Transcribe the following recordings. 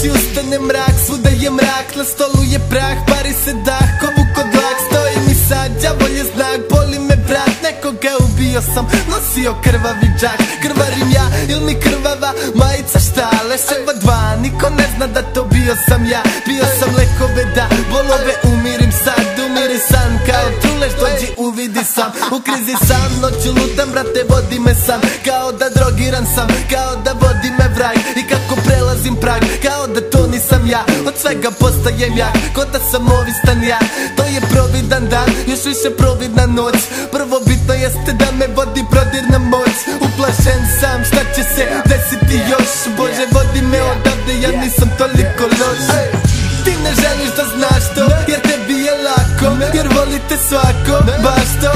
noći ustane mrak, svuda je mrak, na stolu je prah, pari se dah, ko vukodlak. Stoji mi sad, đavo je znak, boli me brat, nekoga ubio sam, nosio krvavi džak. Krvarim ja, il mi krvava majica šta, leševa dva, niko ne zna da to bio sam ja. Bio sam lekove da, bolove umirim sad, umiri san kao truleš, dođi uvidi sam. U krizi sam, noću lutam, brate, vodi me sam, kao da drogiran sam, kao da vodi me vrag. I kako prelazim prag, kao da to nisam ja, od svega postajem jak, ko da sam ovistan ja. To je providan dan, još više providna noć, prvo bitno jeste da me vodi prodirna moć. Uplašen sam, šta će se desiti još, Bože vodi me odavde, ja nisam toliko loš. Ti ne želiš da znaš to, jer tebi je lako, jer volite svako, baš to.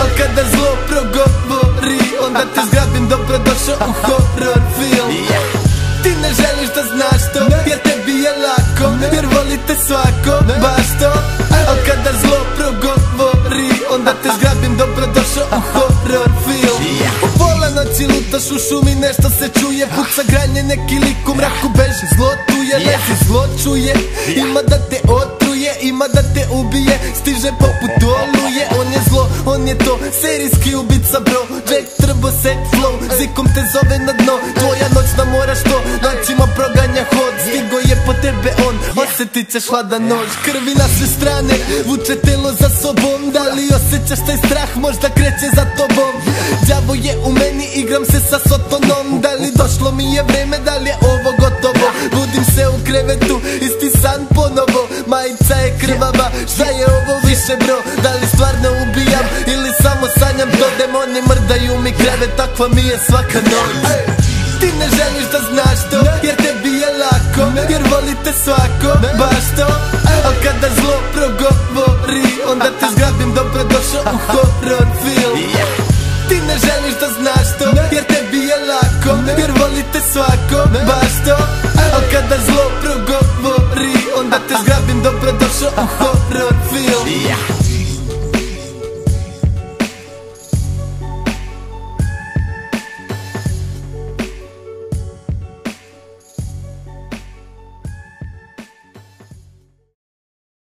Al kada zlo progovori, onda te zgrabim, dobrodošao u horror film. Ti ne želiš da znaš to, jer tebi je lako, jer volite svako, baš to. Al kada zlo progovori, onda te zgrabim, dobrodošao u horror film. U pola noći lutaš u šumi, nešto se čuje, puca granje, neki lik u mraku beži, zlo tu je, neki zlo čuje. Ima da te otruje, ima da te ubije, stiže poput oluje. On je zlo, on je to, serijski ubica bro, Jack Turbo Set Flow, zikom te zove na dno. Tvoja noćna moraš to, noćima proganja hod, stigo je po tebe on, osjetit ćeš hladan nož. Krvi na sve strane, vuče telo za sobom, da li osjećaš taj strah, možda kreće za tobom. Đavo je u meni, igram se sa sotonom, da li došlo mi je vreme, da li je ovo gotovo. Budim se u krevetu, isti san ponovo, majica je krvava, šta je ovo više bro? Da li stvarno ubijam ili samo sanjam to, demoni mrdaju mi krevet, takva mi je svaka noć. Ti ne želiš da znaš to, jer tebi je lako, jer volite svako, baš to. Al kada zlo progovori, onda te zgrabim, dobrodošao u horror film. Ti ne želiš da znaš to, jer tebi je lako, jer volite svako, baš to. Al kada zlo progovori, onda te zgrabim, dobrodošao u horror film.